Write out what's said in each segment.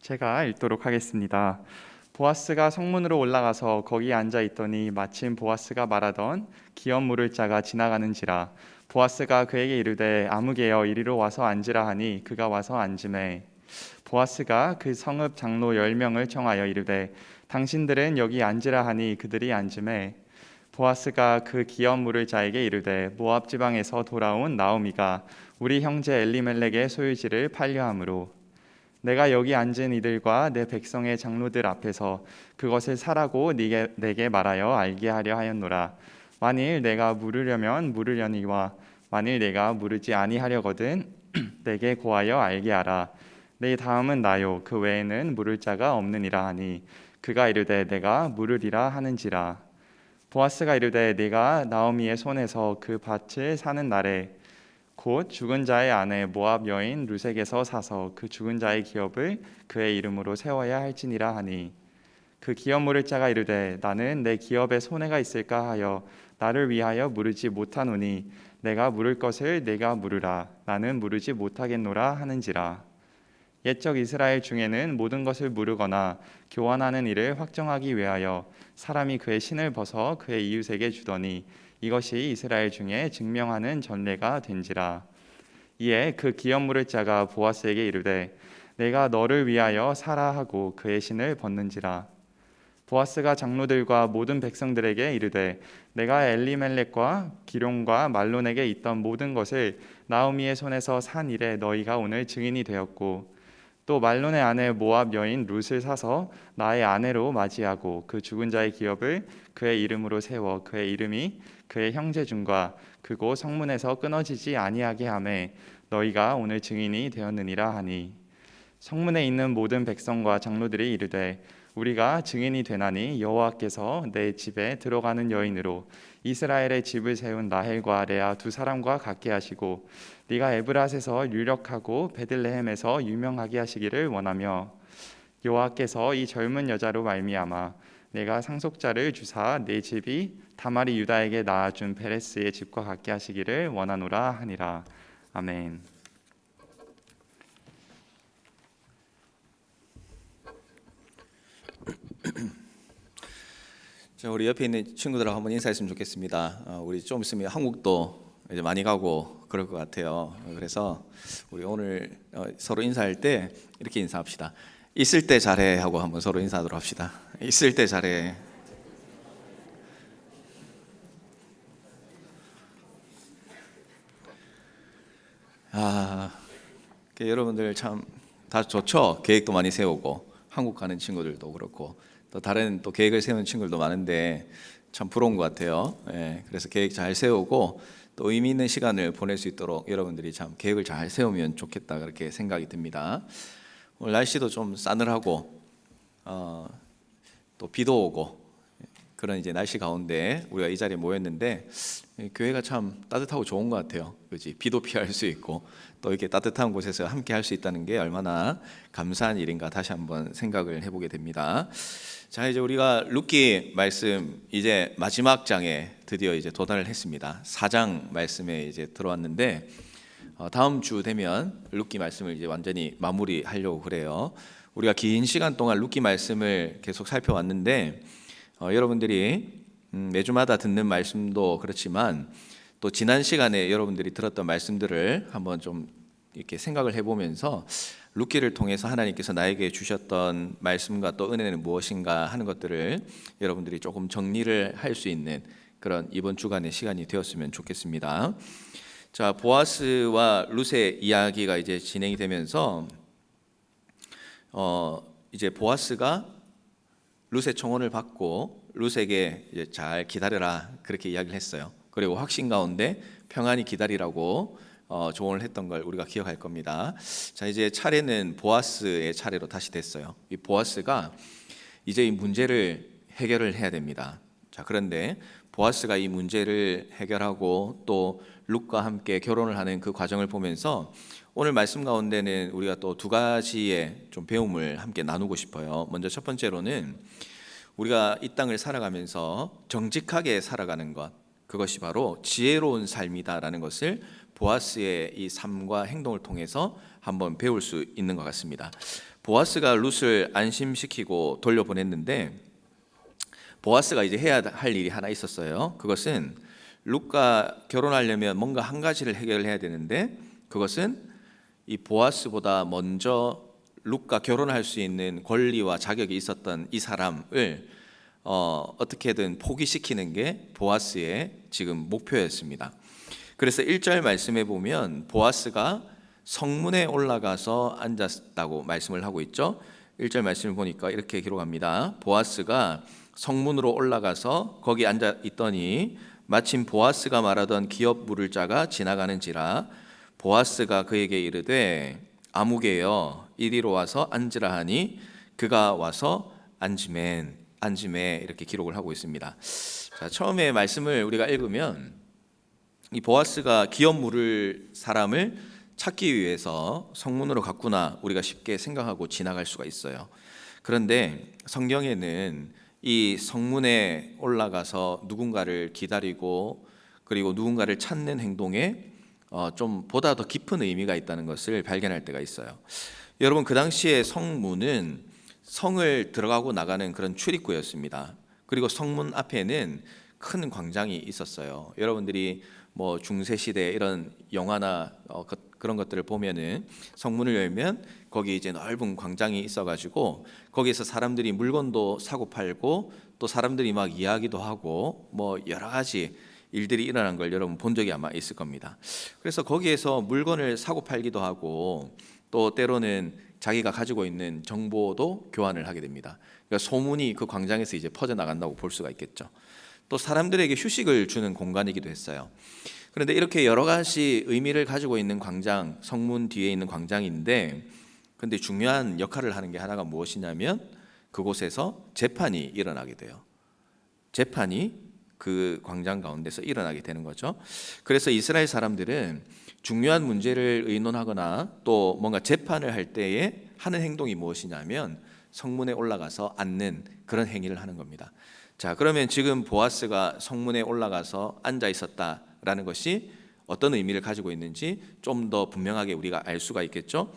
제가 읽도록 하겠습니다. 보아스가 성문으로 올라가서 거기 앉아 있더니 마침 보아스가 말하던 기업 물을 자가 지나가는지라. 보아스가 그에게 이르되 아무개여 이리로 와서 앉으라 하니 그가 와서 앉으매 보아스가 그 성읍 장로 10명을 청하여 이르되 당신들은 여기 앉으라 하니 그들이 앉으매 보아스가 그 기업 물을 자에게 이르되 모압 지방에서 돌아온 나오미가 우리 형제 엘리멜렉의 소유지를 팔려 함으로 내가 여기 앉은 이들과 내 백성의 장로들 앞에서 그것을 사라고 내게 말하여 알게 하려 하였노라. 만일 내가 물으려면 물으려니와 만일 내가 물으지 아니하려거든 내게 고하여 알게 하라. 내 다음은 나요 그 외에는 물을 자가 없느니라 하니 그가 이르되 내가 물으리라 하는지라. 보아스가 이르되 네가 나오미의 손에서 그 밭을 사는 날에 곧 죽은 자의 아내 모압 여인 룻에게서 사서 그 죽은 자의 기업을 그의 이름으로 세워야 할지니라 하니 그 기업 물을 자가 이르되 나는 내 기업에 손해가 있을까 하여 나를 위하여 물으지 못하노니 내가 물을 것을 내가 물으라. 나는 물으지 못하겠노라 하는지라. 옛적 이스라엘 중에는 모든 것을 물으거나 교환하는 일을 확정하기 위하여 사람이 그의 신을 벗어 그의 이웃에게 주더니 이것이 이스라엘 중에 증명하는 전례가 된지라. 이에 그 기업 물을 자가 보아스에게 이르되 내가 너를 위하여 사라 하고 그의 신을 벗는지라. 보아스가 장로들과 모든 백성들에게 이르되 내가 엘리멜렉과 기럯과 말론에게 있던 모든 것을 나오미의 손에서 산 일에 너희가 오늘 증인이 되었고 또 말론의 아내 모압 여인 룻을 사서 나의 아내로 맞이하고 그 죽은 자의 기업을 그의 이름으로 세워 그의 이름이 그의 형제 중과 그곳 성문에서 끊어지지 아니하게 하매 너희가 오늘 증인이 되었느니라 하니 성문에 있는 모든 백성과 장로들이 이르되 우리가 증인이 되나니 여호와께서 내 집에 들어가는 여인으로 이스라엘의 집을 세운 라헬과 레아 두 사람과 같게 하시고 네가 에브랏에서 유력하고 베들레헴에서 유명하게 하시기를 원하며 여호와께서 이 젊은 여자로 말미암아 내가 상속자를 주사 내 집이 다말이 유다에게 낳아준 베레스의 집과 같게 하시기를 원하노라 하니라. 아멘. 자, 우리 옆에 있는 친구들하고 한번 인사했으면 좋겠습니다. 우리 좀 있으면 한국도 이제 많이 가고 그럴 것 같아요. 그래서 우리 오늘 서로 인사할 때 이렇게 인사합시다. 있을 때 잘해 하고 한번 서로 인사하도록 합시다. 있을 때 잘해. 여러분들 참 다 좋죠. 계획도 많이 세우고 한국 가는 친구들도 그렇고 또 다른 또 계획을 세우는 친구들도 많은데 참 부러운 것 같아요. 그래서 계획 잘 세우고 또 의미 있는 시간을 보낼 수 있도록 여러분들이 참 계획을 잘 세우면 좋겠다 그렇게 생각이 듭니다. 오늘 날씨도 좀 싸늘하고 또 비도 오고 그런 이제 날씨 가운데 우리가 이 자리에 모였는데 교회가 참 따뜻하고 좋은 것 같아요. 그렇지? 비도 피할 수 있고 또 이렇게 따뜻한 곳에서 함께 할 수 있다는 게 얼마나 감사한 일인가 다시 한번 생각을 해보게 됩니다. 자, 이제 우리가 룻기 말씀 이제 마지막 장에 드디어 이제 도달을 했습니다. 4장 말씀에 이제 들어왔는데 다음 주 되면 룻기 말씀을 이제 완전히 마무리하려고 그래요. 우리가 긴 시간 동안 룻기 말씀을 계속 살펴왔는데 여러분들이 매주마다 듣는 말씀도 그렇지만 또 지난 시간에 여러분들이 들었던 말씀들을 한번 좀 이렇게 생각을 해보면서 룻기를 통해서 하나님께서 나에게 주셨던 말씀과 또 은혜는 무엇인가 하는 것들을 여러분들이 조금 정리를 할 수 있는 그런 이번 주간의 시간이 되었으면 좋겠습니다. 자, 보아스와 룻의 이야기가 이제 진행이 되면서 이제 보아스가 룻의 청혼을 받고 룻에게 이제 잘 기다려라 그렇게 이야기를 했어요. 그리고 확신 가운데 평안히 기다리라고 조언을 했던 걸 우리가 기억할 겁니다. 자, 이제 차례는 보아스의 차례로 다시 됐어요. 이 보아스가 이제 이 문제를 해결을 해야 됩니다. 자, 그런데 보아스가 이 문제를 해결하고 또 룻과 함께 결혼을 하는 그 과정을 보면서 오늘 말씀 가운데는 우리가 또 두 가지의 좀 배움을 함께 나누고 싶어요. 먼저 첫 번째로는 우리가 이 땅을 살아가면서 정직하게 살아가는 것, 그것이 바로 지혜로운 삶이다라는 것을 보아스의 이 삶과 행동을 통해서 한번 배울 수 있는 것 같습니다. 보아스가 룻을 안심시키고 돌려보냈는데 보아스가 이제 해야 할 일이 하나 있었어요. 그것은 룻과 결혼하려면 뭔가 한 가지를 해결해야 되는데 그것은 이 보아스보다 먼저 룻과 결혼할 수 있는 권리와 자격이 있었던 이 사람을 어떻게든 포기시키는 게 보아스의 지금 목표였습니다. 그래서 1절 말씀에 보면 보아스가 성문에 올라가서 앉았다고 말씀을 하고 있죠. 1절 말씀을 보니까 이렇게 기록합니다. 보아스가 성문으로 올라가서 거기 앉아 있더니 마침 보아스가 말하던 기업 물을 자가 지나가는지라 보아스가 그에게 이르되 아무개여 이리로 와서 앉으라 하니 그가 와서 앉으매 이렇게 기록을 하고 있습니다. 자, 처음에 말씀을 우리가 읽으면 이 보아스가 기업 물을 사람을 찾기 위해서 성문으로 갔구나 우리가 쉽게 생각하고 지나갈 수가 있어요. 그런데 성경에는 이 성문에 올라가서 누군가를 기다리고 그리고 누군가를 찾는 행동에 좀 보다 더 깊은 의미가 있다는 것을 발견할 때가 있어요. 여러분, 그 당시에 성문은 성을 들어가고 나가는 그런 출입구였습니다. 그리고 성문 앞에는 큰 광장이 있었어요. 여러분들이 뭐 중세 시대 이런 영화나 그런 것들을 보면은 성문을 열면 거기 이제 넓은 광장이 있어가지고 거기에서 사람들이 물건도 사고 팔고 또 사람들이 막 이야기도 하고 뭐 여러 가지 일들이 일어난 걸 여러분 본 적이 아마 있을 겁니다. 그래서 거기에서 물건을 사고 팔기도 하고 또 때로는 자기가 가지고 있는 정보도 교환을 하게 됩니다. 그러니까 소문이 그 광장에서 이제 퍼져 나간다고 볼 수가 있겠죠. 또 사람들에게 휴식을 주는 공간이기도 했어요. 그런데 이렇게 여러 가지 의미를 가지고 있는 광장, 성문 뒤에 있는 광장인데 근데 중요한 역할을 하는 게 하나가 무엇이냐면 그곳에서 재판이 일어나게 돼요. 재판이 그 광장 가운데서 일어나게 되는 거죠. 그래서 이스라엘 사람들은 중요한 문제를 의논하거나 또 뭔가 재판을 할 때에 하는 행동이 무엇이냐면 성문에 올라가서 앉는 그런 행위를 하는 겁니다. 자, 그러면 지금 보아스가 성문에 올라가서 앉아 있었다라는 것이 어떤 의미를 가지고 있는지 좀 더 분명하게 우리가 알 수가 있겠죠.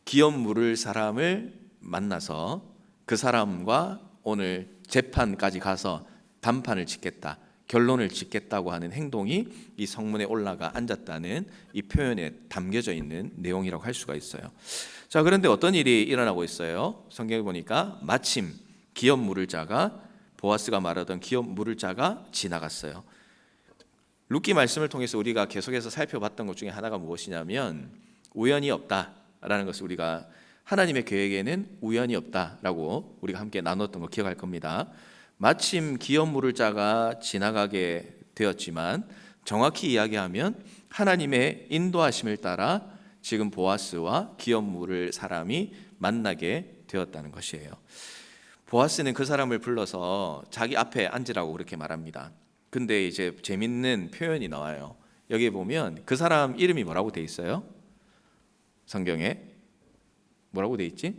기업 물을 사람을 만나서 그 사람과 오늘 재판까지 가서 단판을 짓겠다, 결론을 짓겠다고 하는 행동이 이 성문에 올라가 앉았다는 이 표현에 담겨져 있는 내용이라고 할 수가 있어요. 자, 그런데 어떤 일이 일어나고 있어요? 성경에 보니까 마침 기업 물을 자가 보아스가 말하던 기업 물을 자가 지나갔어요. 룻기 말씀을 통해서 우리가 계속해서 살펴봤던 것 중에 하나가 무엇이냐면 우연이 없다라는 것을 우리가 하나님의 계획에는 우연이 없다라고 우리가 함께 나눴던 거 기억할 겁니다. 마침 기업 물을 자가 지나가게 되었지만 정확히 이야기하면 하나님의 인도하심을 따라 지금 보아스와 기업 물을 사람이 만나게 되었다는 것이에요. 보아스는 그 사람을 불러서 자기 앞에 앉으라고 그렇게 말합니다. 근데 이제 재밌는 표현이 나와요. 여기 보면 그 사람 이름이 뭐라고 돼 있어요? 성경에 뭐라고 돼 있지?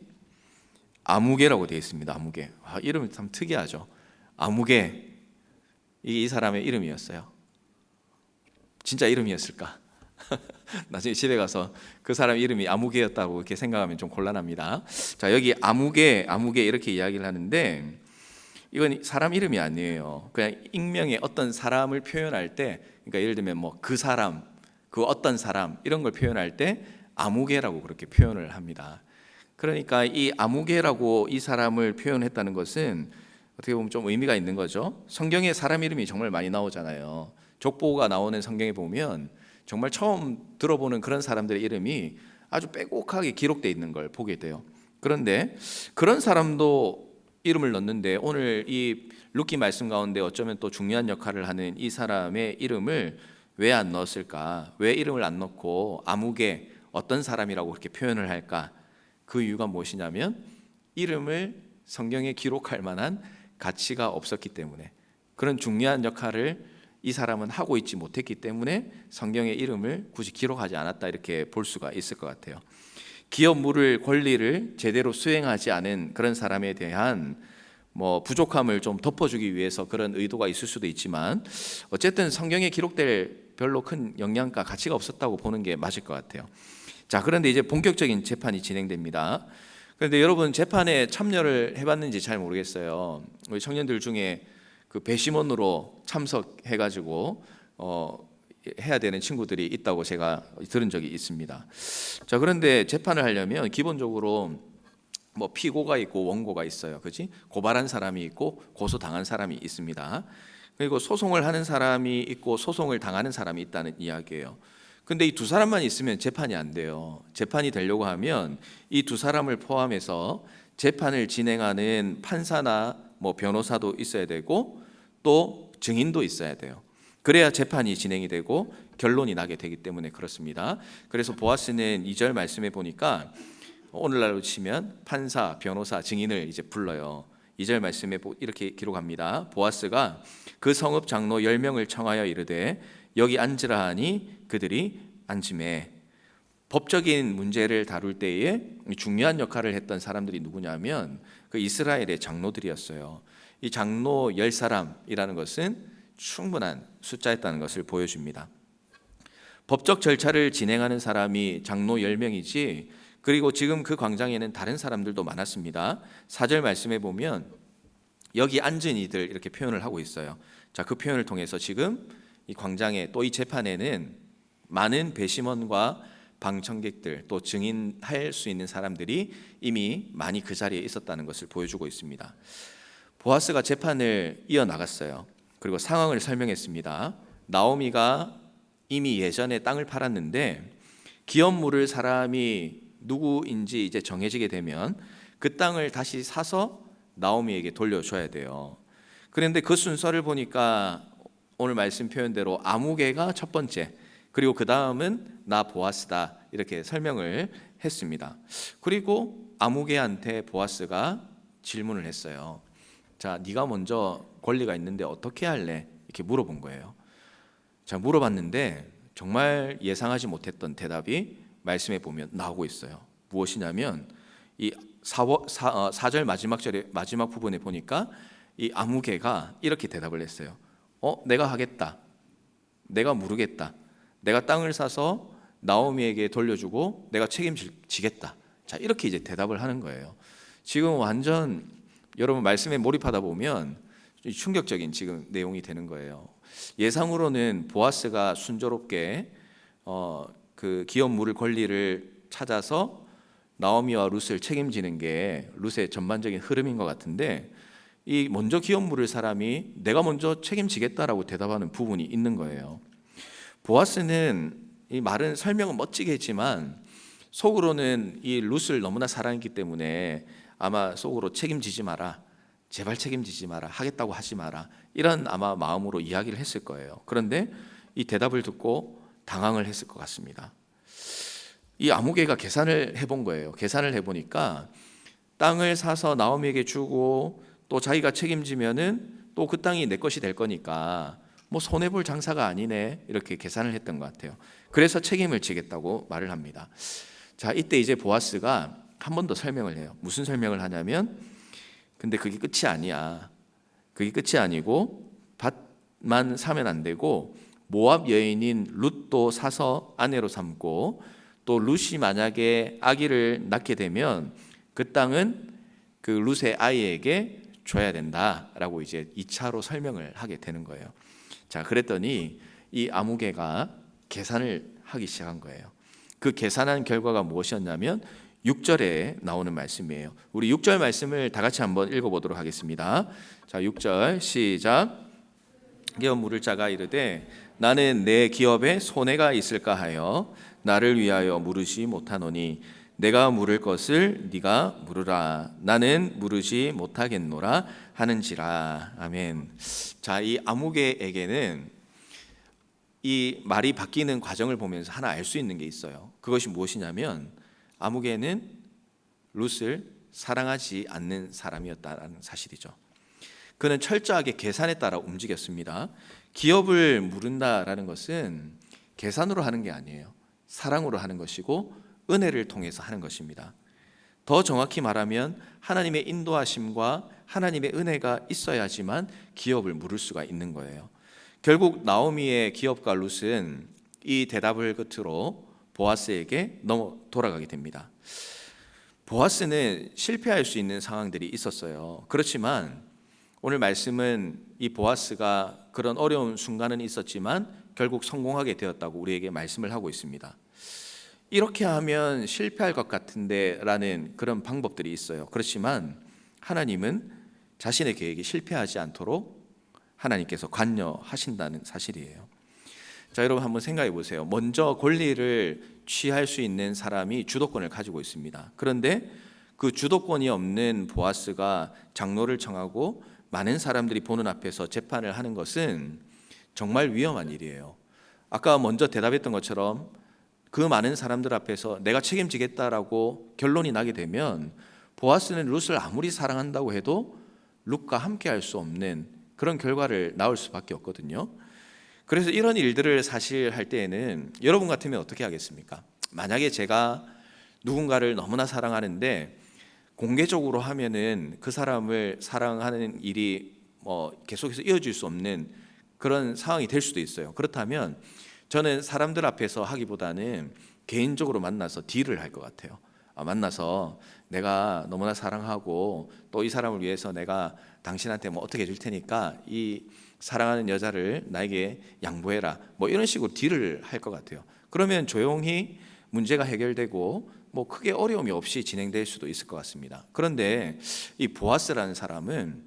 아무개라고 돼 있습니다. 아무개. 이름이 참 특이하죠. 아무개. 이 사람의 이름이었어요. 진짜 이름이었을까? 나중에 집에 가서 그 사람 이름이 아무개였다고 이렇게 생각하면 좀 곤란합니다. 자, 여기 아무개 이렇게 이야기를 하는데 이건 사람 이름이 아니에요. 그냥 익명의 어떤 사람을 표현할 때, 그러니까 예를 들면 뭐 그 사람, 그 어떤 사람 이런 걸 표현할 때 아무개라고 그렇게 표현을 합니다. 그러니까 이 아무개라고 이 사람을 표현했다는 것은 어떻게 보면 좀 의미가 있는 거죠. 성경에 사람 이름이 정말 많이 나오잖아요. 족보가 나오는 성경에 보면 정말 처음 들어보는 그런 사람들의 이름이 아주 빼곡하게 기록되어 있는 걸 보게 돼요. 그런데 그런 사람도 이름을 넣는데 오늘 이 룻기 말씀 가운데 어쩌면 또 중요한 역할을 하는 이 사람의 이름을 왜 안 넣었을까? 왜 이름을 안 넣고 아무개 어떤 사람이라고 그렇게 표현을 할까? 그 이유가 무엇이냐면 이름을 성경에 기록할 만한 가치가 없었기 때문에, 그런 중요한 역할을 이 사람은 하고 있지 못했기 때문에 성경의 이름을 굳이 기록하지 않았다 이렇게 볼 수가 있을 것 같아요. 기업 물을 권리를 제대로 수행하지 않은 그런 사람에 대한 뭐 부족함을 좀 덮어주기 위해서 그런 의도가 있을 수도 있지만 어쨌든 성경에 기록될 별로 큰 영향과 가치가 없었다고 보는 게 맞을 것 같아요. 자, 그런데 이제 본격적인 재판이 진행됩니다. 그런데 여러분 재판에 참여를 해봤는지 잘 모르겠어요. 우리 청년들 중에 그 배심원으로 참석해가지고 해야 되는 친구들이 있다고 제가 들은 적이 있습니다. 자, 그런데 재판을 하려면 기본적으로 뭐 피고가 있고 원고가 있어요. 그렇지? 고발한 사람이 있고 고소당한 사람이 있습니다. 그리고 소송을 하는 사람이 있고 소송을 당하는 사람이 있다는 이야기예요. 근데 이 두 사람만 있으면 재판이 안 돼요. 재판이 되려고 하면 이 두 사람을 포함해서 재판을 진행하는 판사나 뭐 변호사도 있어야 되고 또 증인도 있어야 돼요. 그래야 재판이 진행이 되고 결론이 나게 되기 때문에 그렇습니다. 그래서 보아스는 2절 말씀에 보니까 오늘날로 치면 판사, 변호사, 증인을 이제 불러요. 2절 말씀에 이렇게 기록합니다. 보아스가 그 성읍 장로 10명을 청하여 이르되 여기 앉으라 하니 그들이 앉음에. 법적인 문제를 다룰 때에 중요한 역할을 했던 사람들이 누구냐면 그 이스라엘의 장로들이었어요. 이 장로 10사람이라는 것은 충분한 숫자였다는 것을 보여줍니다. 법적 절차를 진행하는 사람이 장로 10명이지, 그리고 지금 그 광장에는 다른 사람들도 많았습니다. 4절 말씀에 보면 여기 앉은 이들 이렇게 표현을 하고 있어요. 자, 그 표현을 통해서 지금 이 광장에 또 이 재판에는 많은 배심원과 방청객들 또 증인할 수 있는 사람들이 이미 많이 그 자리에 있었다는 것을 보여주고 있습니다. 보아스가 재판을 이어나갔어요. 그리고 상황을 설명했습니다. 나오미가 이미 예전에 땅을 팔았는데 기업 물을 사람이 누구인지 이제 정해지게 되면 그 땅을 다시 사서 나오미에게 돌려줘야 돼요. 그런데 그 순서를 보니까 오늘 말씀 표현대로 아무개가 첫 번째, 그리고 그 다음은 나 보아스다 이렇게 설명을 했습니다. 그리고 아무개한테 보아스가 질문을 했어요. 자, 네가 먼저 권리가 있는데 어떻게 할래? 이렇게 물어본 거예요. 자, 물어봤는데 정말 예상하지 못했던 대답이 말씀에 보면 나오고 있어요. 무엇이냐면 이 4절 마지막 부분에 보니까 이 아무개가 이렇게 대답을 했어요. 내가 하겠다. 내가 물으겠다. 내가 땅을 사서 나오미에게 돌려주고 내가 책임지겠다. 자, 이렇게 이제 대답을 하는 거예요. 지금 완전 여러분 말씀에 몰입하다 보면 충격적인 지금 내용이 되는 거예요. 예상으로는 보아스가 순조롭게 그 기업 물을 권리를 찾아서 나오미와 룻을 책임지는 게 룻의 전반적인 흐름인 것 같은데, 이 먼저 기업 물을 사람이 내가 먼저 책임지겠다라고 대답하는 부분이 있는 거예요. 보아스는 이 말은 설명은 멋지게 했지만 속으로는 이 룻을 너무나 사랑했기 때문에 아마 속으로 책임지지 마라, 제발 책임지지 마라, 하겠다고 하지 마라, 이런 아마 마음으로 이야기를 했을 거예요. 그런데 이 대답을 듣고 당황을 했을 것 같습니다. 이 아무개가 계산을 해본 거예요. 계산을 해보니까 땅을 사서 나오미에게 주고 또 자기가 책임지면은 또 그 땅이 내 것이 될 거니까 뭐 손해볼 장사가 아니네, 이렇게 계산을 했던 것 같아요. 그래서 책임을 지겠다고 말을 합니다. 자, 이때 이제 보아스가 한 번 더 설명을 해요. 무슨 설명을 하냐면, 근데 그게 끝이 아니야. 그게 끝이 아니고 밭만 사면 안 되고 모압 여인인 룻도 사서 아내로 삼고 또 룻이 만약에 아기를 낳게 되면 그 땅은 그 룻의 아이에게 줘야 된다라고 이제 2차로 설명을 하게 되는 거예요. 자, 그랬더니 이 아무개가 계산을 하기 시작한 거예요. 그 계산한 결과가 무엇이었냐면 6절에 나오는 말씀이에요. 우리 6절 말씀을 다 같이 한번 읽어보도록 하겠습니다. 자, 6절 시작. 기업 물을 자가 이르되 나는 내 기업에 손해가 있을까 하여 나를 위하여 물으지 못하노니 내가 물을 것을 네가 물으라. 나는 물으지 못하겠노라 하는지라. 아멘. 자, 이 아무개에게는 이 말이 바뀌는 과정을 보면서 하나 알 수 있는 게 있어요. 그것이 무엇이냐면 아무개는 룻을 사랑하지 않는 사람이었다는 사실이죠. 그는 철저하게 계산에 따라 움직였습니다. 기업을 물은다라는 것은 계산으로 하는 게 아니에요. 사랑으로 하는 것이고 은혜를 통해서 하는 것입니다. 더 정확히 말하면 하나님의 인도하심과 하나님의 은혜가 있어야지만 기업을 물을 수가 있는 거예요. 결국 나오미의 기업가 룻은 이 대답을 끝으로 보아스에게 돌아가게 됩니다. 보아스는 실패할 수 있는 상황들이 있었어요. 그렇지만 오늘 말씀은 이 보아스가 그런 어려운 순간은 있었지만 결국 성공하게 되었다고 우리에게 말씀을 하고 있습니다. 이렇게 하면 실패할 것 같은데 라는 그런 방법들이 있어요. 그렇지만 하나님은 자신의 계획이 실패하지 않도록 하나님께서 관여하신다는 사실이에요. 자, 여러분 한번 생각해 보세요. 먼저 권리를 취할 수 있는 사람이 주도권을 가지고 있습니다. 그런데 그 주도권이 없는 보아스가 장로를 청하고 많은 사람들이 보는 앞에서 재판을 하는 것은 정말 위험한 일이에요. 아까 먼저 대답했던 것처럼 그 많은 사람들 앞에서 내가 책임지겠다라고 결론이 나게 되면 보아스는 룻을 아무리 사랑한다고 해도 룻과 함께 할 수 없는 그런 결과를 낳을 수밖에 없거든요. 그래서 이런 일들을 사실 할 때에는 여러분 같으면 어떻게 하겠습니까? 만약에 제가 누군가를 너무나 사랑하는데 공개적으로 하면은 그 사람을 사랑하는 일이 계속해서 이어질 수 없는 그런 상황이 될 수도 있어요. 그렇다면 저는 사람들 앞에서 하기보다는 개인적으로 만나서 딜을 할 것 같아요. 만나서 내가 너무나 사랑하고 또 이 사람을 위해서 내가 당신한테 뭐 어떻게 해줄 테니까 이 사랑하는 여자를 나에게 양보해라, 뭐 이런 식으로 딜을 할 것 같아요. 그러면 조용히 문제가 해결되고 뭐 크게 어려움이 없이 진행될 수도 있을 것 같습니다. 그런데 이 보아스라는 사람은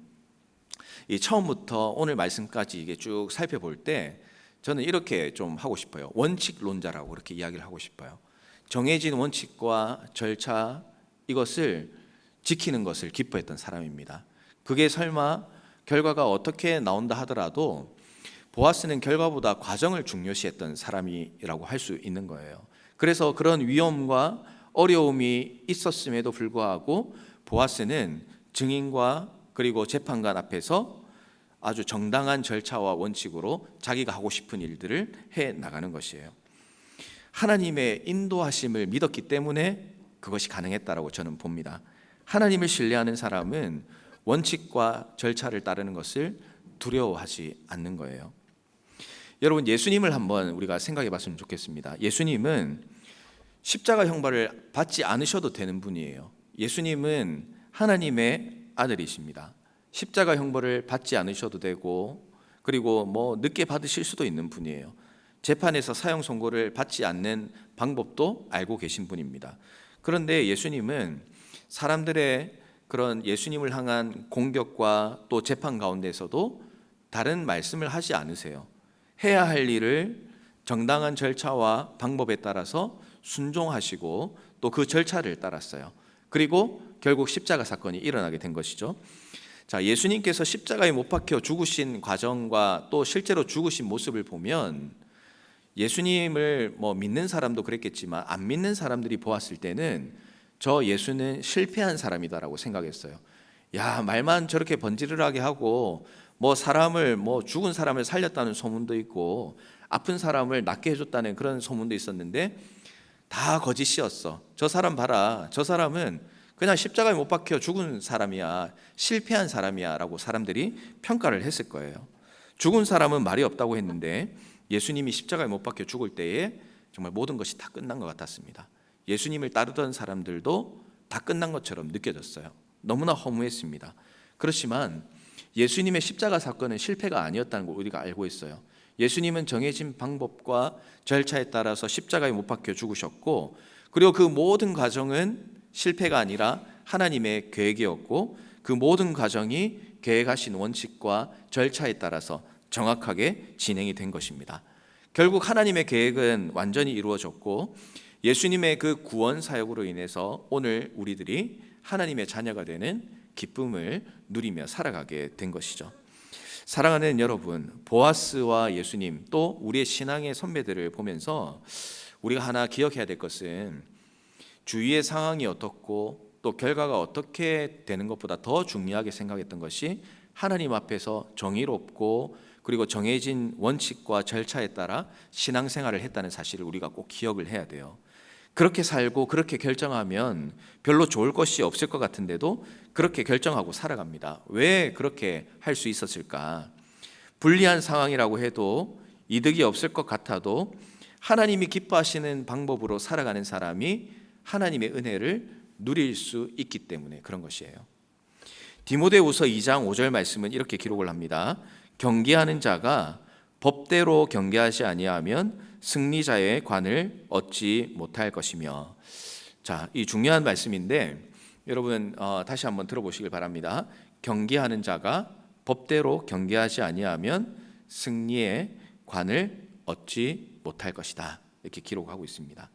이 처음부터 오늘 말씀까지 이게 쭉 살펴볼 때 저는 이렇게 좀 하고 싶어요. 원칙론자라고 그렇게 이야기를 하고 싶어요. 정해진 원칙과 절차 이것을 지키는 것을 기뻐했던 사람입니다. 그게 설마 결과가 어떻게 나온다 하더라도 보아스는 결과보다 과정을 중요시했던 사람이라고 할 수 있는 거예요. 그래서 그런 위험과 어려움이 있었음에도 불구하고 보아스는 증인과 그리고 재판관 앞에서 아주 정당한 절차와 원칙으로 자기가 하고 싶은 일들을 해 나가는 것이에요. 하나님의 인도하심을 믿었기 때문에 그것이 가능했다라고 저는 봅니다. 하나님을 신뢰하는 사람은 원칙과 절차를 따르는 것을 두려워하지 않는 거예요. 여러분, 예수님을 한번 우리가 생각해 봤으면 좋겠습니다. 예수님은 십자가 형벌을 받지 않으셔도 되는 분이에요. 예수님은 하나님의 아들이십니다. 십자가 형벌을 받지 않으셔도 되고 그리고 뭐 늦게 받으실 수도 있는 분이에요. 재판에서 사형 선고를 받지 않는 방법도 알고 계신 분입니다. 그런데 예수님은 사람들의 그런 예수님을 향한 공격과 또 재판 가운데서도 다른 말씀을 하지 않으세요. 해야 할 일을 정당한 절차와 방법에 따라서 순종하시고 또 그 절차를 따랐어요. 그리고 결국 십자가 사건이 일어나게 된 것이죠. 자, 예수님께서 십자가에 못 박혀 죽으신 과정과 또 실제로 죽으신 모습을 보면 예수님을 믿는 사람도 그랬겠지만 안 믿는 사람들이 보았을 때는 저 예수는 실패한 사람이다라고 생각했어요. 야, 말만 저렇게 번지르르하게 하고 사람을 죽은 사람을 살렸다는 소문도 있고 아픈 사람을 낫게 해줬다는 그런 소문도 있었는데 다 거짓이었어. 저 사람 봐라. 저 사람은 그냥 십자가에 못 박혀 죽은 사람이야. 실패한 사람이야 라고 사람들이 평가를 했을 거예요. 죽은 사람은 말이 없다고 했는데 예수님이 십자가에 못 박혀 죽을 때에 정말 모든 것이 다 끝난 것 같았습니다. 예수님을 따르던 사람들도 다 끝난 것처럼 느껴졌어요. 너무나 허무했습니다. 그렇지만 예수님의 십자가 사건은 실패가 아니었다는 걸 우리가 알고 있어요. 예수님은 정해진 방법과 절차에 따라서 십자가에 못 박혀 죽으셨고 그리고 그 모든 과정은 실패가 아니라 하나님의 계획이었고 그 모든 과정이 계획하신 원칙과 절차에 따라서 정확하게 진행이 된 것입니다. 결국 하나님의 계획은 완전히 이루어졌고 예수님의 그 구원 사역으로 인해서 오늘 우리들이 하나님의 자녀가 되는 기쁨을 누리며 살아가게 된 것이죠. 사랑하는 여러분, 보아스와 예수님 또 우리의 신앙의 선배들을 보면서 우리가 하나 기억해야 될 것은 주위의 상황이 어떻고 또 결과가 어떻게 되는 것보다 더 중요하게 생각했던 것이 하나님 앞에서 정의롭고 그리고 정해진 원칙과 절차에 따라 신앙생활을 했다는 사실을 우리가 꼭 기억을 해야 돼요. 그렇게 살고 그렇게 결정하면 별로 좋을 것이 없을 것 같은데도 그렇게 결정하고 살아갑니다. 왜 그렇게 할 수 있었을까? 불리한 상황이라고 해도 이득이 없을 것 같아도 하나님이 기뻐하시는 방법으로 살아가는 사람이 하나님의 은혜를 누릴 수 있기 때문에 그런 것이에요. 디모데후서 2장 5절 말씀은 이렇게 기록을 합니다. 경계하는 자가 법대로 경계하지 아니하면 승리자의 관을 얻지 못할 것이며. 자, 이 중요한 말씀인데 여러분 다시 한번 들어보시길 바랍니다. 경계하는 자가 법대로 경계하지 아니하면 승리의 관을 얻지 못할 것이다. 이렇게 기록하고 있습니다.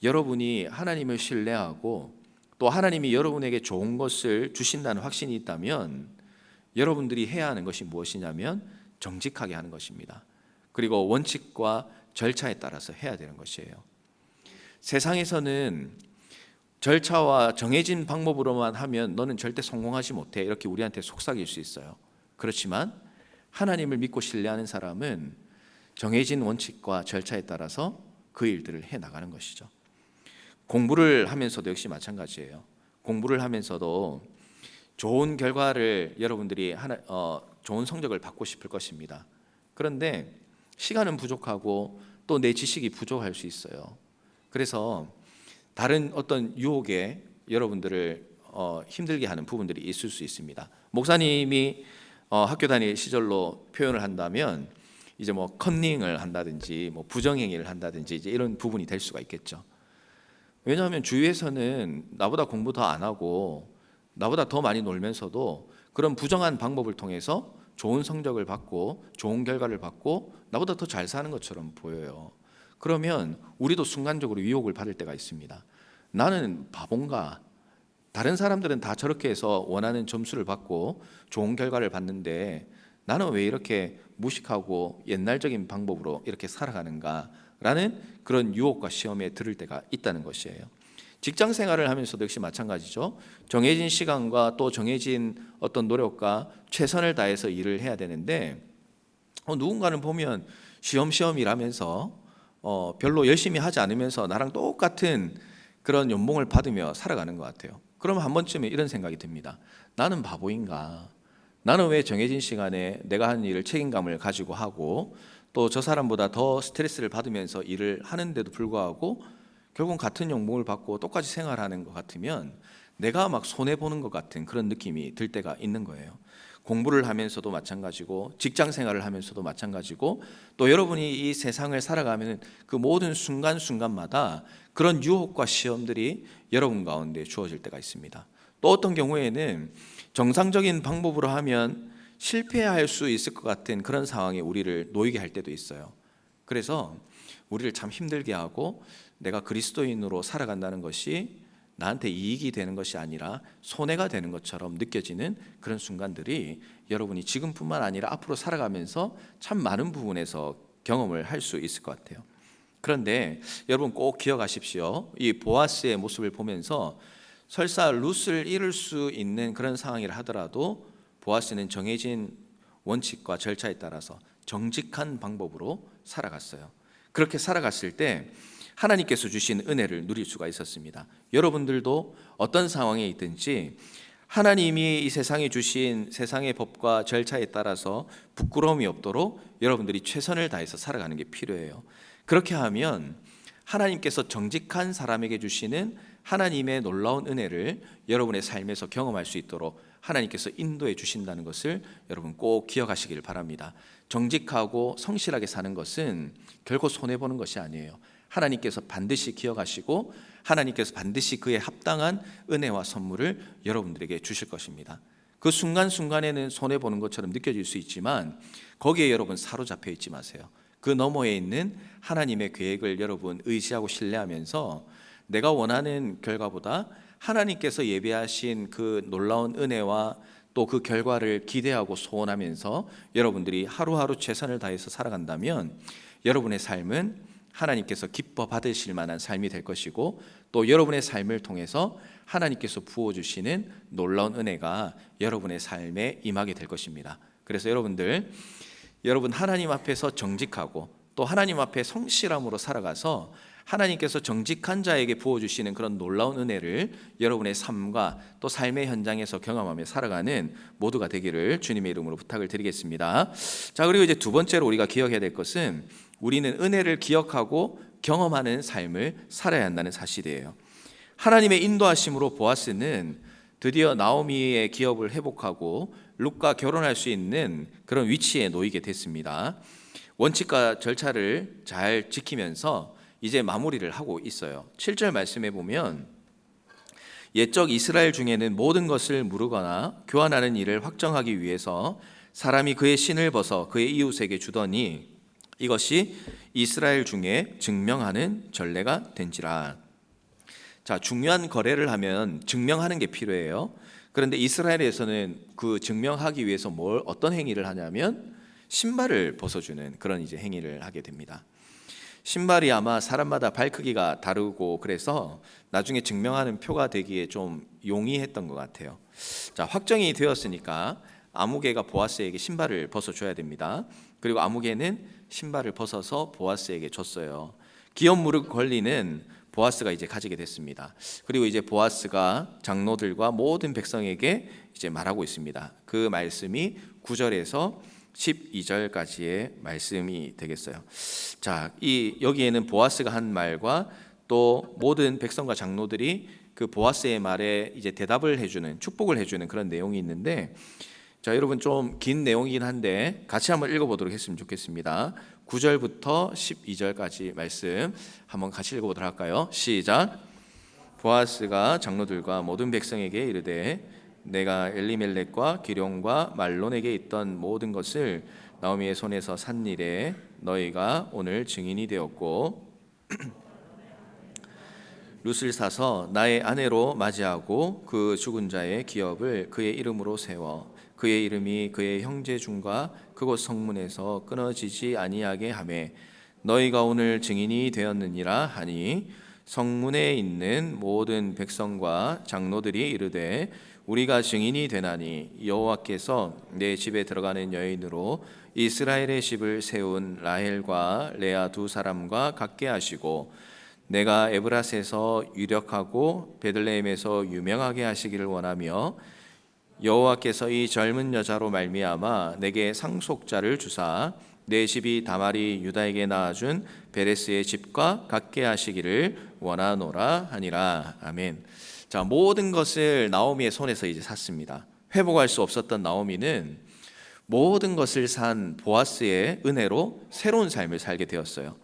여러분이 하나님을 신뢰하고 또 하나님이 여러분에게 좋은 것을 주신다는 확신이 있다면 여러분들이 해야 하는 것이 무엇이냐면 정직하게 하는 것입니다. 그리고 원칙과 절차에 따라서 해야 되는 것이에요. 세상에서는 절차와 정해진 방법으로만 하면 너는 절대 성공하지 못해, 이렇게 우리한테 속삭일 수 있어요. 그렇지만 하나님을 믿고 신뢰하는 사람은 정해진 원칙과 절차에 따라서 그 일들을 해나가는 것이죠. 공부를 하면서도 역시 마찬가지예요. 공부를 하면서도 좋은 결과를 여러분들이 좋은 성적을 받고 싶을 것입니다. 그런데 시간은 부족하고 또 내 지식이 부족할 수 있어요. 그래서 다른 어떤 유혹에 여러분들을 힘들게 하는 부분들이 있을 수 있습니다. 목사님이 학교 다닐 시절로 표현을 한다면 이제 뭐 컨닝을 한다든지 뭐 부정행위를 한다든지 이제 이런 부분이 될 수가 있겠죠. 왜냐하면 주위에서는 나보다 공부 더 안 하고 나보다 더 많이 놀면서도 그런 부정한 방법을 통해서 좋은 성적을 받고 좋은 결과를 받고 나보다 더 잘 사는 것처럼 보여요. 그러면 우리도 순간적으로 유혹을 받을 때가 있습니다. 나는 바본가? 다른 사람들은 다 저렇게 해서 원하는 점수를 받고 좋은 결과를 받는데 나는 왜 이렇게 무식하고 옛날적인 방법으로 이렇게 살아가는가? 라는 그런 유혹과 시험에 들을 때가 있다는 것이에요. 직장 생활을 하면서도 역시 마찬가지죠. 정해진 시간과 또 정해진 어떤 노력과 최선을 다해서 일을 해야 되는데 누군가는 보면 쉬엄쉬엄 일하면서 별로 열심히 하지 않으면서 나랑 똑같은 그런 연봉을 받으며 살아가는 것 같아요. 그러면 한 번쯤에 이런 생각이 듭니다. 나는 바보인가? 나는 왜 정해진 시간에 내가 하는 일을 책임감을 가지고 하고 또 저 사람보다 더 스트레스를 받으면서 일을 하는데도 불구하고 결국 같은 연봉을 받고 똑같이 생활하는 것 같으면 내가 막 손해보는 것 같은 그런 느낌이 들 때가 있는 거예요. 공부를 하면서도 마찬가지고 직장 생활을 하면서도 마찬가지고 또 여러분이 이 세상을 살아가면 그 모든 순간순간마다 그런 유혹과 시험들이 여러분 가운데 주어질 때가 있습니다. 또 어떤 경우에는 정상적인 방법으로 하면 실패할 수 있을 것 같은 그런 상황에 우리를 놓이게 할 때도 있어요. 그래서 우리를 참 힘들게 하고 내가 그리스도인으로 살아간다는 것이 나한테 이익이 되는 것이 아니라 손해가 되는 것처럼 느껴지는 그런 순간들이 여러분이 지금뿐만 아니라 앞으로 살아가면서 참 많은 부분에서 경험을 할 수 있을 것 같아요. 그런데 여러분 꼭 기억하십시오. 이 보아스의 모습을 보면서 설사 룻을 잃을 수 있는 그런 상황이라 하더라도 보아스는 정해진 원칙과 절차에 따라서 정직한 방법으로 살아갔어요. 그렇게 살아갔을 때 하나님께서 주신 은혜를 누릴 수가 있었습니다. 여러분들도 어떤 상황에 있든지 하나님이 이 세상에 주신 세상의 법과 절차에 따라서 부끄러움이 없도록 여러분들이 최선을 다해서 살아가는 게 필요해요. 그렇게 하면 하나님께서 정직한 사람에게 주시는 하나님의 놀라운 은혜를 여러분의 삶에서 경험할 수 있도록 하나님께서 인도해 주신다는 것을 여러분 꼭 기억하시길 바랍니다. 정직하고 성실하게 사는 것은 결코 손해보는 것이 아니에요. 하나님께서 반드시 기억하시고 하나님께서 반드시 그에 합당한 은혜와 선물을 여러분들에게 주실 것입니다. 그 순간순간에는 손해보는 것처럼 느껴질 수 있지만 거기에 여러분 사로잡혀 있지 마세요. 그 너머에 있는 하나님의 계획을 여러분 의지하고 신뢰하면서 내가 원하는 결과보다 하나님께서 예비하신 그 놀라운 은혜와 또 그 결과를 기대하고 소원하면서 여러분들이 하루하루 최선을 다해서 살아간다면 여러분의 삶은 하나님께서 기뻐 받으실 만한 삶이 될 것이고 또 여러분의 삶을 통해서 하나님께서 부어주시는 놀라운 은혜가 여러분의 삶에 임하게 될 것입니다. 그래서 여러분 하나님 앞에서 정직하고 또 하나님 앞에 성실함으로 살아가서 하나님께서 정직한 자에게 부어주시는 그런 놀라운 은혜를 여러분의 삶과 또 삶의 현장에서 경험하며 살아가는 모두가 되기를 주님의 이름으로 부탁을 드리겠습니다. 자, 그리고 이제 두 번째로 우리가 기억해야 될 것은 우리는 은혜를 기억하고 경험하는 삶을 살아야 한다는 사실이에요. 하나님의 인도하심으로 보아스는 드디어 나오미의 기업을 회복하고 룻과 결혼할 수 있는 그런 위치에 놓이게 됐습니다. 원칙과 절차를 잘 지키면서 이제 마무리를 하고 있어요. 7절 말씀에 보면 옛적 이스라엘 중에는 모든 것을 무르거나 교환하는 일을 확정하기 위해서 사람이 그의 신을 벗어 그의 이웃에게 주더니 이것이 이스라엘 중에 증명하는 전례가 된지라. 자, 중요한 거래를 하면 증명하는 게 필요해요. 그런데 이스라엘에서는 그 증명하기 위해서 어떤 행위를 하냐면 신발을 벗어주는 그런 이제 행위를 하게 됩니다. 신발이 아마 사람마다 발 크기가 다르고 그래서 나중에 증명하는 표가 되기에 좀 용이했던 것 같아요. 자, 확정이 되었으니까 아무개가 보아스에게 신발을 벗어줘야 됩니다. 그리고 아무개는 신발을 벗어서 보아스에게 줬어요. 기업 무릎 권리는 보아스가 이제 가지게 됐습니다. 그리고 이제 보아스가 장로들과 모든 백성에게 이제 말하고 있습니다. 그 말씀이 9절에서 12절까지의 말씀이 되겠어요. 자, 여기에는 보아스가 한 말과 또 모든 백성과 장로들이 그 보아스의 말에 이제 대답을 해주는, 축복을 해주는 그런 내용이 있는데, 자, 여러분 좀 긴 내용이긴 한데 같이 한번 읽어보도록 했으면 좋겠습니다. 9절부터 12절까지 말씀 한번 같이 읽어보도록 할까요? 시작. 보아스가 장로들과 모든 백성에게 이르되 내가 엘리멜렉과 기룡과 말론에게 있던 모든 것을 나오미의 손에서 산 일에 너희가 오늘 증인이 되었고 룻을 사서 나의 아내로 맞이하고 그 죽은 자의 기업을 그의 이름으로 세워 그의 이름이 그의 형제 중과 그곳 성문에서 끊어지지 아니하게 하매 너희가 오늘 증인이 되었느니라 하니 성문에 있는 모든 백성과 장로들이 이르되 우리가 증인이 되나니 여호와께서 내 집에 들어가는 여인으로 이스라엘의 집을 세운 라헬과 레아 두 사람과 같게 하시고 내가 에브라스에서 유력하고 베들레헴에서 유명하게 하시기를 원하며 여호와께서 이 젊은 여자로 말미암아 내게 상속자를 주사 내 집이 다말이 유다에게 낳아준 베레스의 집과 같게 하시기를 원하노라 하니라. 아멘. 자, 모든 것을 나오미의 손에서 이제 샀습니다. 회복할 수 없었던 나오미는 모든 것을 산 보아스의 은혜로 새로운 삶을 살게 되었어요.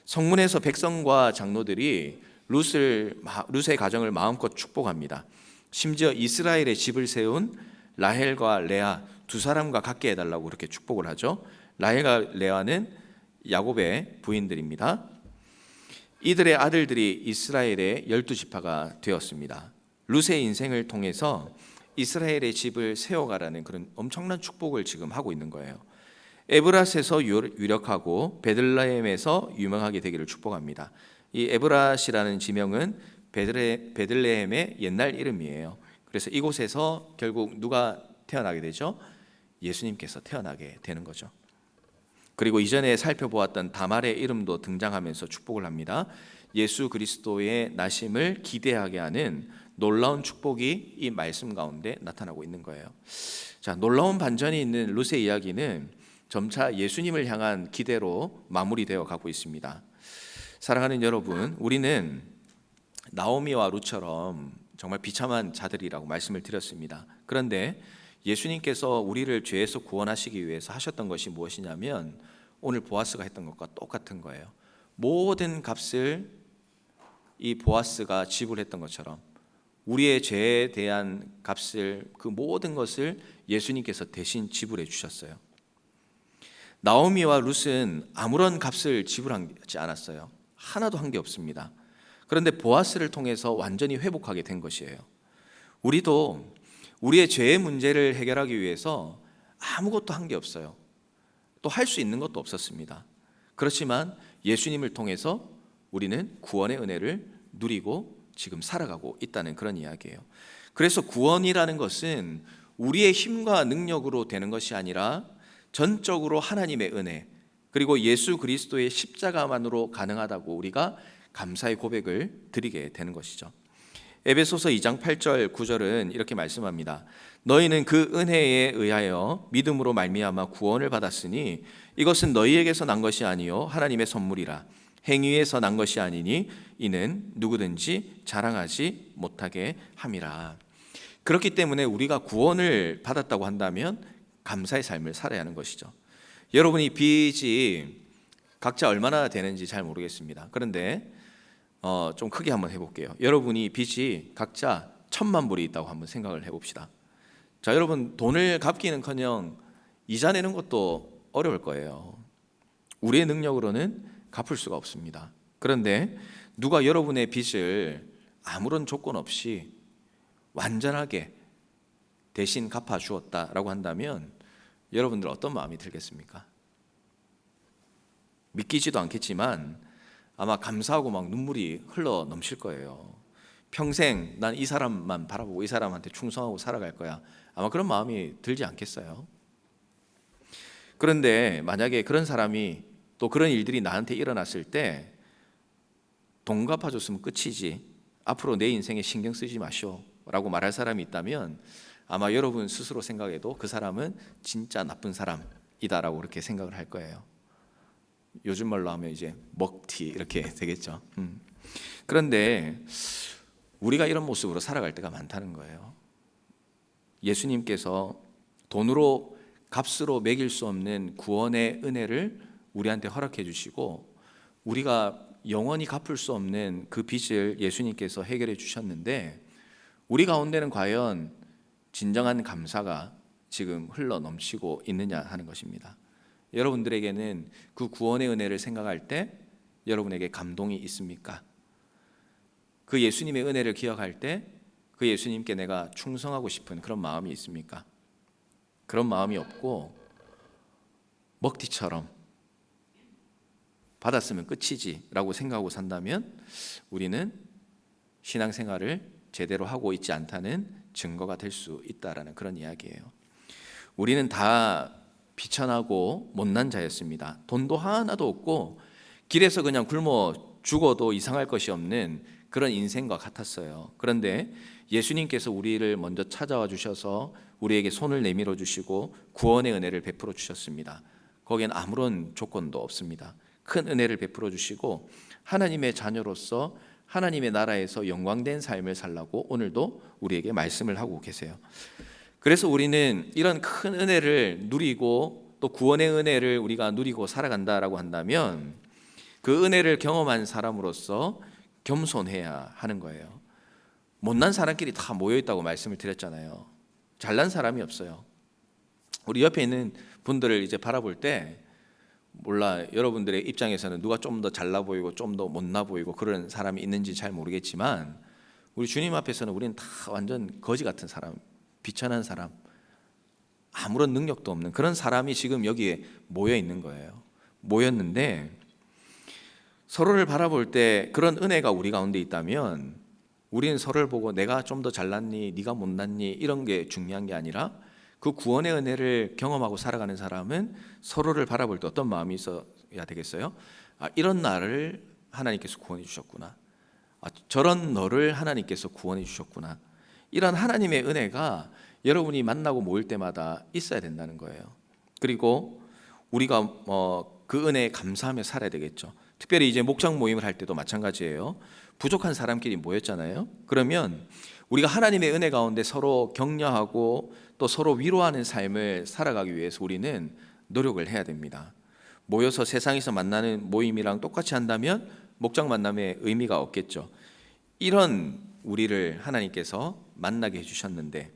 성문에서 백성과 장로들이 룻의 가정을 마음껏 축복합니다. 심지어 이스라엘의 집을 세운 라헬과 레아 두 사람과 같게 해달라고 그렇게 축복을 하죠. 라헬과 레아는 야곱의 부인들입니다. 이들의 아들들이 이스라엘의 12지파가 되었습니다. 룻의 인생을 통해서 이스라엘의 집을 세워가라는 그런 엄청난 축복을 지금 하고 있는 거예요. 에브라스에서 유력하고 베들레헴에서 유명하게 되기를 축복합니다. 이 에브라시라는 지명은 베들레헴의 옛날 이름이에요. 그래서 이곳에서 결국 누가 태어나게 되죠? 예수님께서 태어나게 되는 거죠. 그리고 이전에 살펴보았던 다말의 이름도 등장하면서 축복을 합니다. 예수 그리스도의 나심을 기대하게 하는 놀라운 축복이 이 말씀 가운데 나타나고 있는 거예요. 자, 놀라운 반전이 있는 룻의 이야기는 점차 예수님을 향한 기대로 마무리되어 가고 있습니다. 사랑하는 여러분, 우리는 나오미와 룻처럼 정말 비참한 자들이라고 말씀을 드렸습니다. 그런데 예수님께서 우리를 죄에서 구원하시기 위해서 하셨던 것이 무엇이냐면 오늘 보아스가 했던 것과 똑같은 거예요. 모든 값을 이 보아스가 지불했던 것처럼 우리의 죄에 대한 값을, 그 모든 것을 예수님께서 대신 지불해 주셨어요. 나오미와 룻은 아무런 값을 지불하지 않았어요. 하나도 한 게 없습니다. 그런데 보아스를 통해서 완전히 회복하게 된 것이에요. 우리도 우리의 죄의 문제를 해결하기 위해서 아무것도 한 게 없어요. 또 할 수 있는 것도 없었습니다. 그렇지만 예수님을 통해서 우리는 구원의 은혜를 누리고 지금 살아가고 있다는 그런 이야기예요. 그래서 구원이라는 것은 우리의 힘과 능력으로 되는 것이 아니라 전적으로 하나님의 은혜, 그리고 예수 그리스도의 십자가만으로 가능하다고 우리가 감사의 고백을 드리게 되는 것이죠. 에베소서 2장 8절 9절은 이렇게 말씀합니다. 너희는 그 은혜에 의하여 믿음으로 말미암아 구원을 받았으니 이것은 너희에게서 난 것이 아니요 하나님의 선물이라. 행위에서 난 것이 아니니 이는 누구든지 자랑하지 못하게 함이라. 그렇기 때문에 우리가 구원을 받았다고 한다면 감사의 삶을 살아야 하는 것이죠. 여러분이 빚이 각자 얼마나 되는지 잘 모르겠습니다. 그런데 좀 크게 한번 해볼게요. 여러분이 빚이 각자 1,000만 불이 있다고 한번 생각을 해봅시다. 자, 여러분 돈을 갚기는커녕 이자 내는 것도 어려울 거예요. 우리의 능력으로는 갚을 수가 없습니다. 그런데 누가 여러분의 빚을 아무런 조건 없이 완전하게 대신 갚아 주었다라고 한다면 여러분들 어떤 마음이 들겠습니까? 믿기지도 않겠지만 아마 감사하고 막 눈물이 흘러 넘칠 거예요. 평생 난 이 사람만 바라보고 이 사람한테 충성하고 살아갈 거야. 아마 그런 마음이 들지 않겠어요? 그런데 만약에 그런 사람이 또 그런 일들이 나한테 일어났을 때 돈 갚아줬으면 끝이지, 앞으로 내 인생에 신경 쓰지 마시오 라고 말할 사람이 있다면 아마 여러분 스스로 생각해도 그 사람은 진짜 나쁜 사람이다라고 그렇게 생각을 할 거예요. 요즘 말로 하면 이제 먹튀 이렇게 되겠죠. 그런데 우리가 이런 모습으로 살아갈 때가 많다는 거예요. 예수님께서 돈으로 값으로 매길 수 없는 구원의 은혜를 우리한테 허락해 주시고 우리가 영원히 갚을 수 없는 그 빚을 예수님께서 해결해 주셨는데 우리 가운데는 과연 진정한 감사가 지금 흘러 넘치고 있느냐 하는 것입니다. 여러분들에게는 그 구원의 은혜를 생각할 때 여러분에게 감동이 있습니까? 그 예수님의 은혜를 기억할 때 그 예수님께 내가 충성하고 싶은 그런 마음이 있습니까? 그런 마음이 없고 먹튀처럼 받았으면 끝이지 라고 생각하고 산다면 우리는 신앙생활을 제대로 하고 있지 않다는 증거가 될 수 있다라는 그런 이야기예요. 우리는 다 비천하고 못난 자였습니다. 돈도 하나도 없고 길에서 그냥 굶어 죽어도 이상할 것이 없는 그런 인생과 같았어요. 그런데 예수님께서 우리를 먼저 찾아와 주셔서 우리에게 손을 내밀어 주시고 구원의 은혜를 베풀어 주셨습니다. 거기엔 아무런 조건도 없습니다. 큰 은혜를 베풀어 주시고 하나님의 자녀로서 하나님의 나라에서 영광된 삶을 살라고 오늘도 우리에게 말씀을 하고 계세요. 그래서 우리는 이런 큰 은혜를 누리고 또 구원의 은혜를 우리가 누리고 살아간다라고 한다면 그 은혜를 경험한 사람으로서 겸손해야 하는 거예요. 못난 사람끼리 다 모여있다고 말씀을 드렸잖아요. 잘난 사람이 없어요. 우리 옆에 있는 분들을 이제 바라볼 때 몰라 여러분들의 입장에서는 누가 좀 더 잘나 보이고 좀 더 못나 보이고 그런 사람이 있는지 잘 모르겠지만 우리 주님 앞에서는 우리는 다 완전 거지 같은 사람, 비천한 사람, 아무런 능력도 없는 그런 사람이 지금 여기에 모여 있는 거예요. 모였는데 서로를 바라볼 때 그런 은혜가 우리 가운데 있다면 우리는 서로를 보고 내가 좀 더 잘났니 네가 못났니 이런 게 중요한 게 아니라 그 구원의 은혜를 경험하고 살아가는 사람은 서로를 바라볼 때 어떤 마음이 있어야 되겠어요? 이런 나를 하나님께서 구원해 주셨구나. 저런 너를 하나님께서 구원해 주셨구나. 이런 하나님의 은혜가 여러분이 만나고 모일 때마다 있어야 된다는 거예요. 그리고 우리가 그 은혜에 감사하며 살아야 되겠죠. 특별히 이제 목장 모임을 할 때도 마찬가지예요. 부족한 사람끼리 모였잖아요. 그러면 우리가 하나님의 은혜 가운데 서로 격려하고 또 서로 위로하는 삶을 살아가기 위해서 우리는 노력을 해야 됩니다. 모여서 세상에서 만나는 모임이랑 똑같이 한다면 목장 만남의 의미가 없겠죠. 이런 우리를 하나님께서 만나게 해주셨는데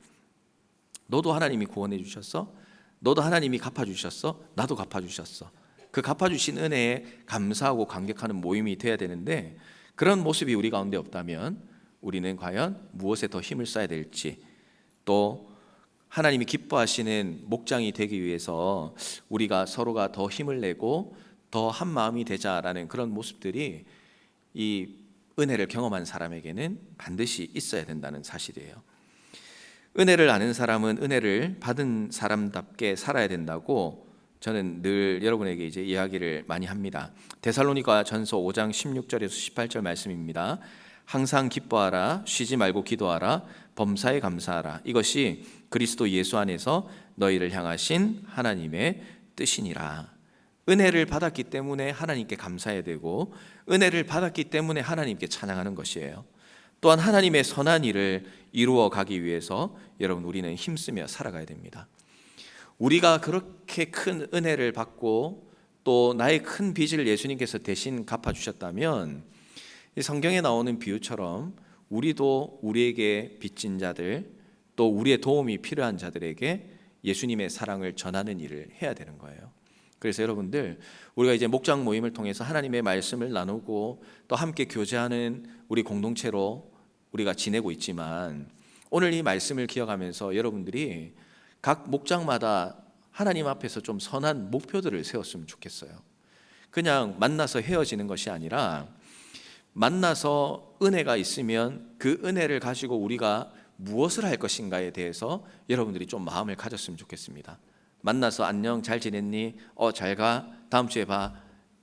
너도 하나님이 구원해 주셨어? 너도 하나님이 갚아주셨어? 나도 갚아주셨어. 그 갚아주신 은혜에 감사하고 감격하는 모임이 돼야 되는데 그런 모습이 우리 가운데 없다면 우리는 과연 무엇에 더 힘을 써야 될지 또 하나님이 기뻐하시는 목장이 되기 위해서 우리가 서로가 더 힘을 내고 더 한 마음이 되자라는 그런 모습들이 이 은혜를 경험한 사람에게는 반드시 있어야 된다는 사실이에요. 은혜를 아는 사람은 은혜를 받은 사람답게 살아야 된다고 저는 늘 여러분에게 이제 이야기를 많이 합니다. 데살로니가 전서 5장 16절에서 18절 말씀입니다. 항상 기뻐하라, 쉬지 말고 기도하라, 범사에 감사하라. 이것이 그리스도 예수 안에서 너희를 향하신 하나님의 뜻이니라. 은혜를 받았기 때문에 하나님께 감사해야 되고 은혜를 받았기 때문에 하나님께 찬양하는 것이에요. 또한 하나님의 선한 일을 이루어 가기 위해서 여러분 우리는 힘쓰며 살아가야 됩니다. 우리가 그렇게 큰 은혜를 받고 또 나의 큰 빚을 예수님께서 대신 갚아주셨다면 이 성경에 나오는 비유처럼 우리도 우리에게 빚진 자들 또 우리의 도움이 필요한 자들에게 예수님의 사랑을 전하는 일을 해야 되는 거예요. 그래서 여러분들 우리가 이제 목장 모임을 통해서 하나님의 말씀을 나누고 또 함께 교제하는 우리 공동체로 우리가 지내고 있지만 오늘 이 말씀을 기억하면서 여러분들이 각 목장마다 하나님 앞에서 좀 선한 목표들을 세웠으면 좋겠어요. 그냥 만나서 헤어지는 것이 아니라 만나서 은혜가 있으면 그 은혜를 가지고 우리가 무엇을 할 것인가에 대해서 여러분들이 좀 마음을 가졌으면 좋겠습니다. 만나서 안녕 잘 지냈니? 잘 가. 다음 주에 봐.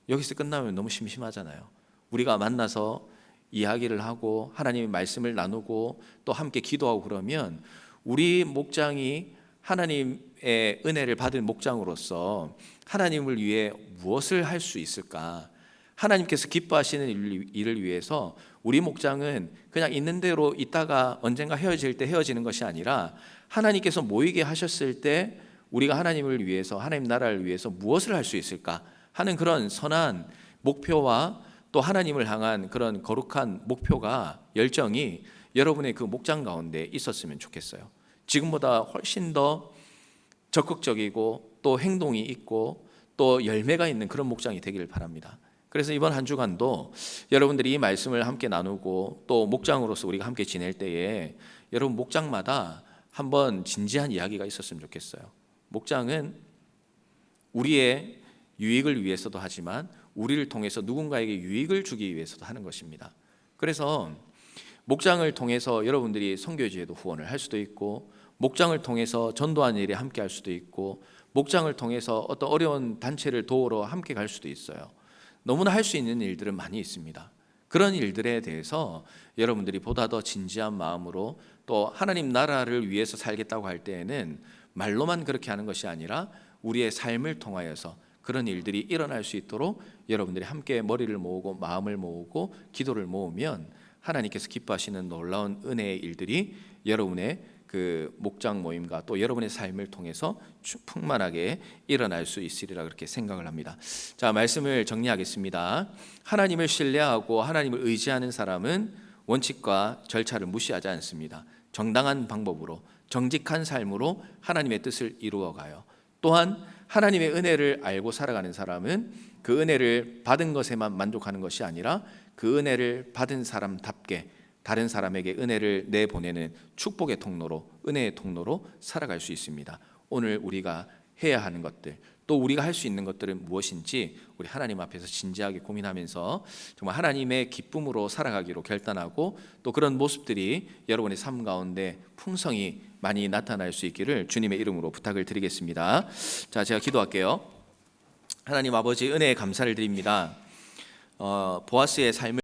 여기서 끝나면 너무 심심하잖아요. 우리가 만나서 이야기를 하고 하나님의 말씀을 나누고 또 함께 기도하고 그러면 우리 목장이 하나님의 은혜를 받은 목장으로서 하나님을 위해 무엇을 할 수 있을까? 하나님께서 기뻐하시는 일을 위해서 우리 목장은 그냥 있는 대로 있다가 언젠가 헤어질 때 헤어지는 것이 아니라 하나님께서 모이게 하셨을 때 우리가 하나님을 위해서 하나님 나라를 위해서 무엇을 할 수 있을까 하는 그런 선한 목표와 또 하나님을 향한 그런 거룩한 목표가 열정이 여러분의 그 목장 가운데 있었으면 좋겠어요. 지금보다 훨씬 더 적극적이고 또 행동이 있고 또 열매가 있는 그런 목장이 되기를 바랍니다. 그래서 이번 한 주간도 여러분들이 이 말씀을 함께 나누고 또 목장으로서 우리가 함께 지낼 때에 여러분 목장마다 한번 진지한 이야기가 있었으면 좋겠어요. 목장은 우리의 유익을 위해서도 하지만 우리를 통해서 누군가에게 유익을 주기 위해서도 하는 것입니다. 그래서 목장을 통해서 여러분들이 선교지에도 후원을 할 수도 있고 목장을 통해서 전도하는 일에 함께 할 수도 있고 목장을 통해서 어떤 어려운 단체를 도우러 함께 갈 수도 있어요. 너무나 할 수 있는 일들은 많이 있습니다. 그런 일들에 대해서 여러분들이 보다 더 진지한 마음으로 또 하나님 나라를 위해서 살겠다고 할 때에는 말로만 그렇게 하는 것이 아니라 우리의 삶을 통하여서 그런 일들이 일어날 수 있도록 여러분들이 함께 머리를 모으고 마음을 모으고 기도를 모으면 하나님께서 기뻐하시는 놀라운 은혜의 일들이 여러분의 그 목장 모임과 또 여러분의 삶을 통해서 풍만하게 일어날 수 있으리라 그렇게 생각을 합니다. 자, 말씀을 정리하겠습니다. 하나님을 신뢰하고 하나님을 의지하는 사람은 원칙과 절차를 무시하지 않습니다. 정당한 방법으로 정직한 삶으로 하나님의 뜻을 이루어가요. 또한 하나님의 은혜를 알고 살아가는 사람은 그 은혜를 받은 것에만 만족하는 것이 아니라 그 은혜를 받은 사람답게 다른 사람에게 은혜를 내보내는 축복의 통로로 은혜의 통로로 살아갈 수 있습니다. 오늘 우리가 해야 하는 것들 또 우리가 할 수 있는 것들은 무엇인지 우리 하나님 앞에서 진지하게 고민하면서 정말 하나님의 기쁨으로 살아가기로 결단하고 또 그런 모습들이 여러분의 삶 가운데 풍성히 많이 나타날 수 있기를 주님의 이름으로 부탁을 드리겠습니다. 자, 제가 기도할게요. 하나님 아버지 은혜에 감사를 드립니다. 보아스의 삶을